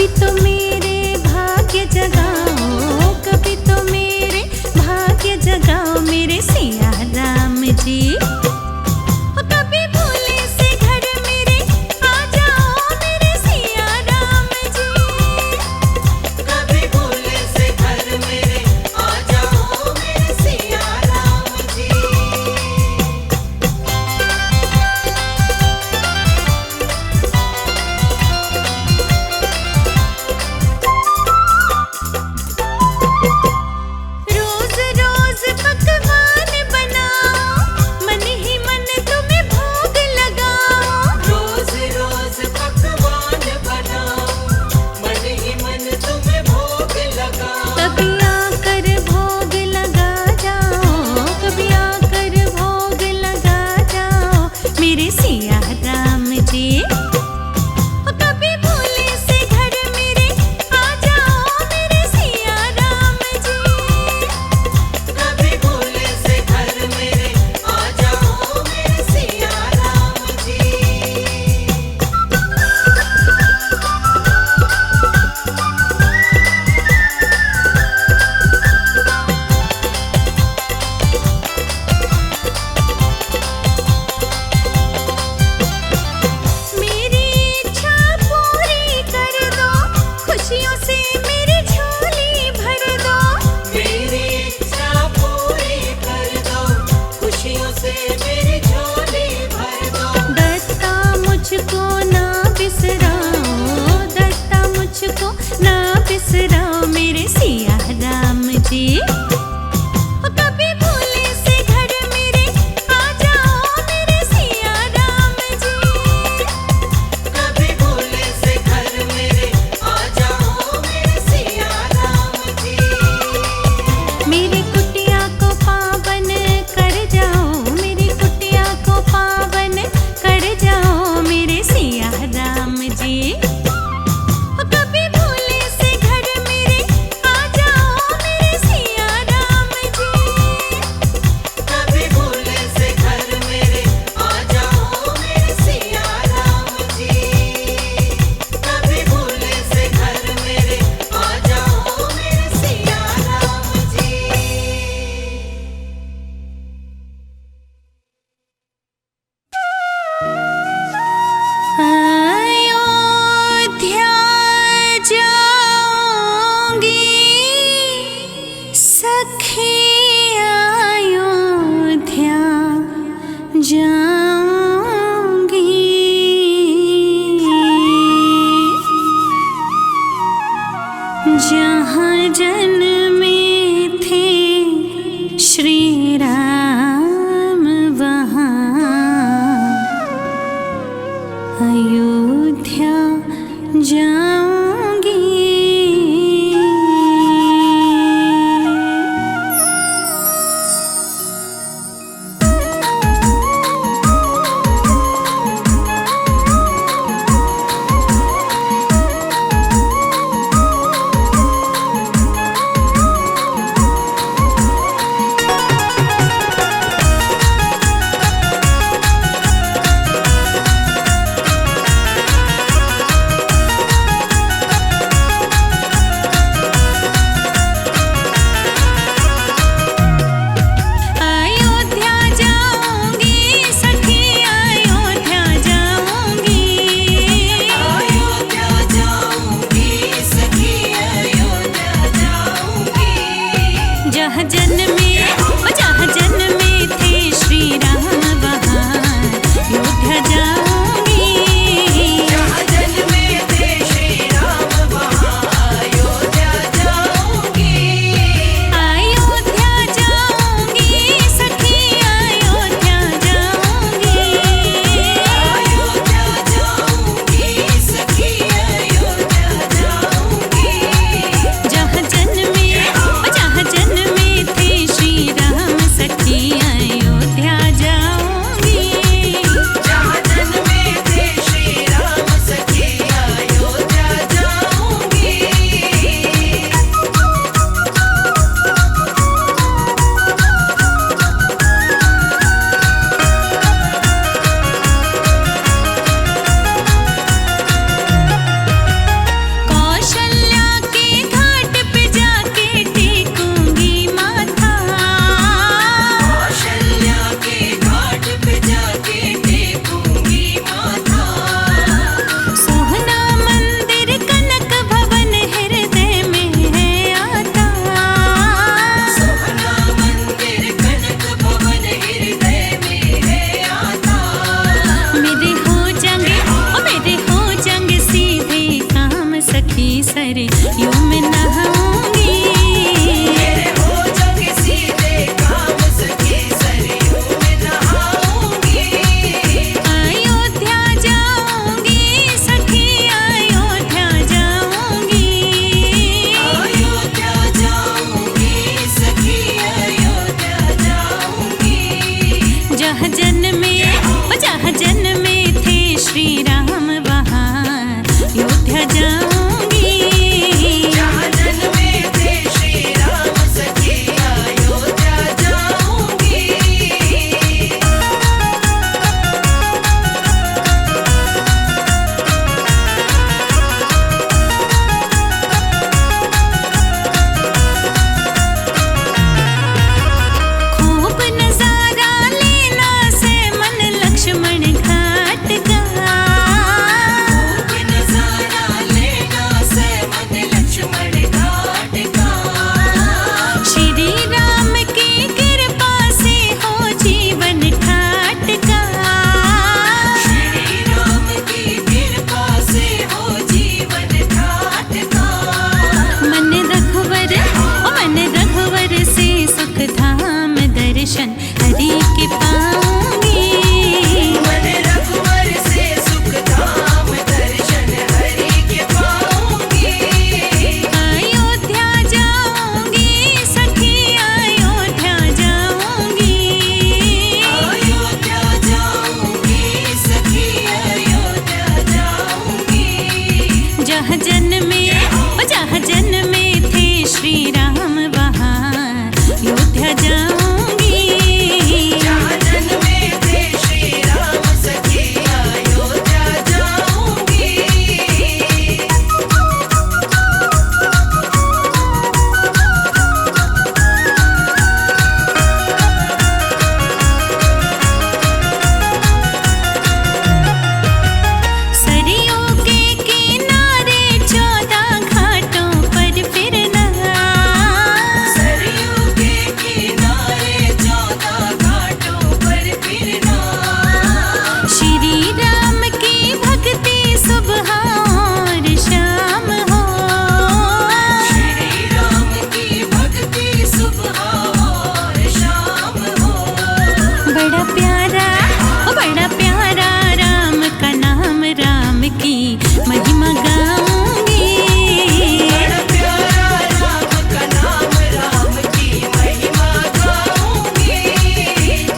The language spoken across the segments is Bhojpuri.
कभी तो मेरे भाग्य जगाओ, कभी तो मेरे भाग्य जगाओ मेरे सिया राम जी। कभी भोले से घर मेरे आ जाओ मेरे सिया राम जी। कभी भोले से घर मेरे आ जाओ मेरे सिया राम जी। रोज रोज पकवान बनाओ, मन ही मन तुम्हें भोग लगाओ। रोज रोज पकवान बनाओ, मन ही मन तुम्हें भोग लगाओ। कभी आकर भोग लगा जाओ, कभी आकर भोग लगा जाओ मेरे सिया राम जी। कभी भोले से घर मेरे आ जाओ मेरे सिया राम जी। कभी भोले से घर मेरे आ जाओ मेरे सिया राम जी। मेरी इच्छा पूरी कर दो, खुशियों से मेरी झोली भर दो। मेरी इच्छा पूरी कर दो, खुशियों से मेरी झोली भर दो। दत्ता मुझको ना बिसराओ, दत्ता मुझको ना बिसराओ मेरे सिया राम जी। कभी भोले से घर मेरे आ जाओ मेरे सिया राम जी। कभी भोले से घर मेरे आ जाओ मेरे सिया राम जी। मेरी कुटिया को पावन कर जाओ, मेरी कुटिया को पावन कर जाओ मेरे सिया राम जी। कभी भोले से घर मेरे आ जाओ मेरे सिया राम जी। कभी भोले से घर मेरे आ जाओ मेरे सिया राम जी। कभी भोले से घर मेरे आ जाओ मेरे सिया राम जी। अयोध्या जाऊंगी सखी, अयोध्या जाऊंगी। जहाँ जन्मे थे श्री राम वहाँ अयोध्या जाऊंगी। सरे यूं मैं नहाऊंगी। मेरे हो जाओगे सीधे काम सखी सरयू में नहाऊंगी। अयोध्या जाऊंगी सखी अयोध्या जाऊंगी। अयोध्या जाऊंगी सखी अयोध्या जाऊंगी। जहाँ जन्मे थे श्री राम वहाँ अयोध्या जाऊंगी। जहाँ जन्मे थे श्री राम सखी अयोध्या जाऊंगी। खूब नजारा लेना से मन लक्ष्मण घाट का। खूब नजारा लेना से मन लक्ष्मण घाट का। श्री राम की कृपा से हो जीवन ठाट का। श्री राम की कृपा से हो जीवन ठाट का। मन रघुवर से सुख धाम दर्शन हरि के पाऊंगी। मन रघुवर से सुख धाम दर्शन हरि के पाऊंगी। अयोध्या जाऊंगी सखी अयोध्या जाऊंगी। अयोध्या जाऊंगी सखी अयोध्या जाऊंगी। जहाँ जन्मे थे श्री राम वहाँ अयोध्या जाऊंगी। जहाँ जन्मे थे श्री राम सखी अयोध्या जाऊंगी। सरयू के किनारे 14 घाटों पर फिरना। सरयू के किनारे 14 घाटों पर फिरना। श्री राम की भक्ति सुबह और शाम हो। श्री राम की भक्ति सुबह और शाम हो। बड़ा प्यारा राम का नाम, राम की महिमा गाऊंगी। बड़ा प्यारा राम का नाम, राम की महिमा गाऊंगी।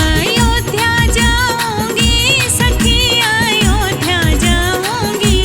अयोध्या जाऊंगी सखी अयोध्या जाऊंगी।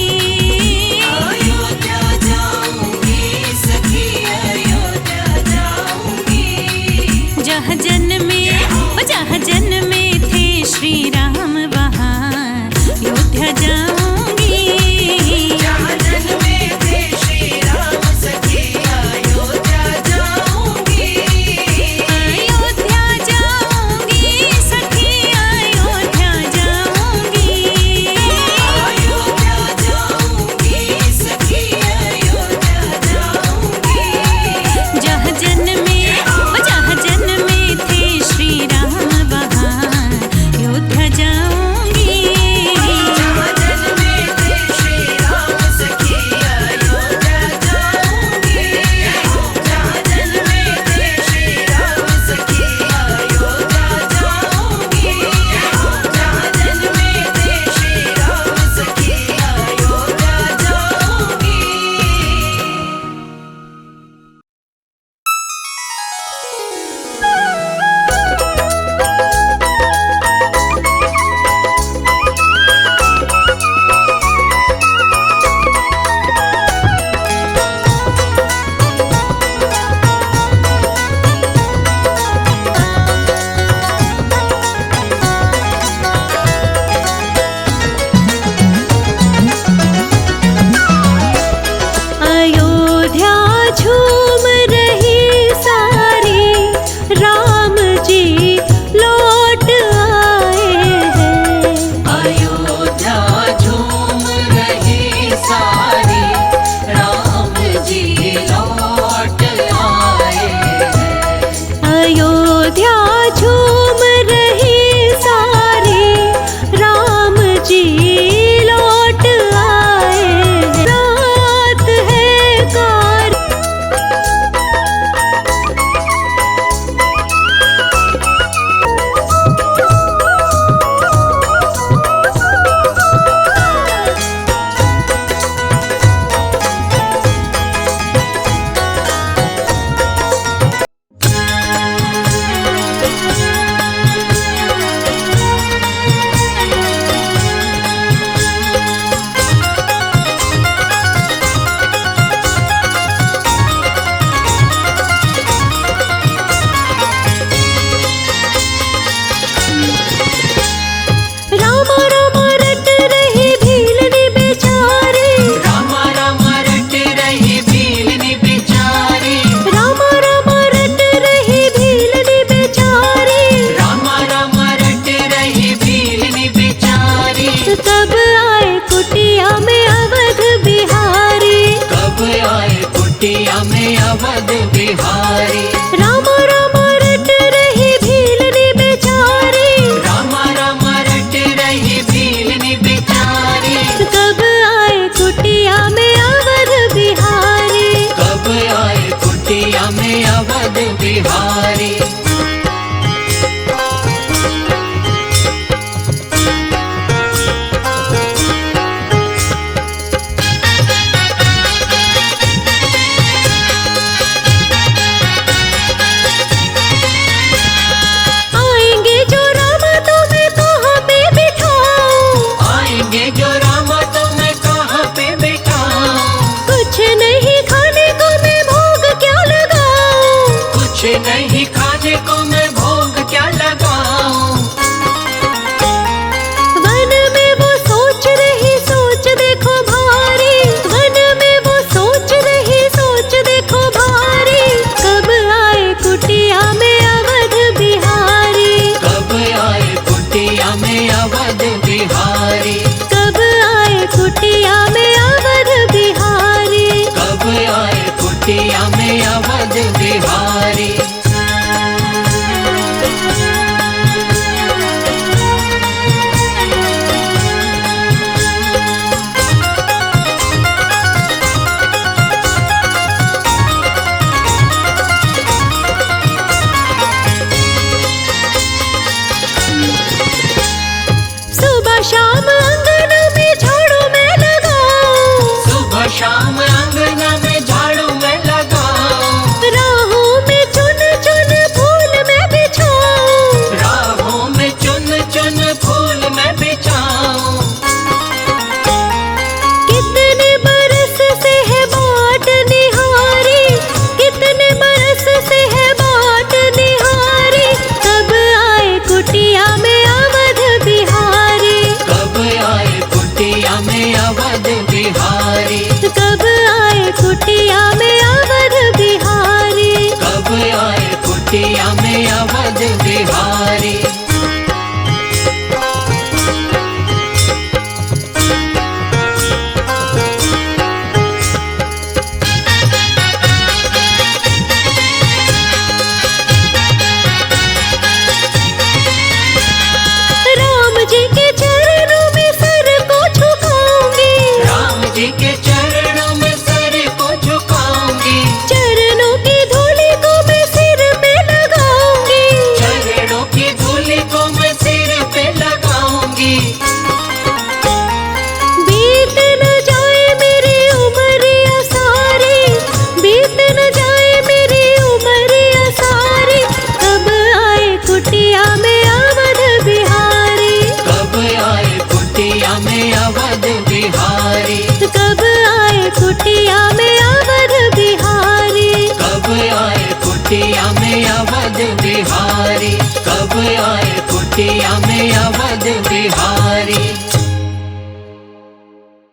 बिहारी, कब आए कुटिया में अवध बिहारी।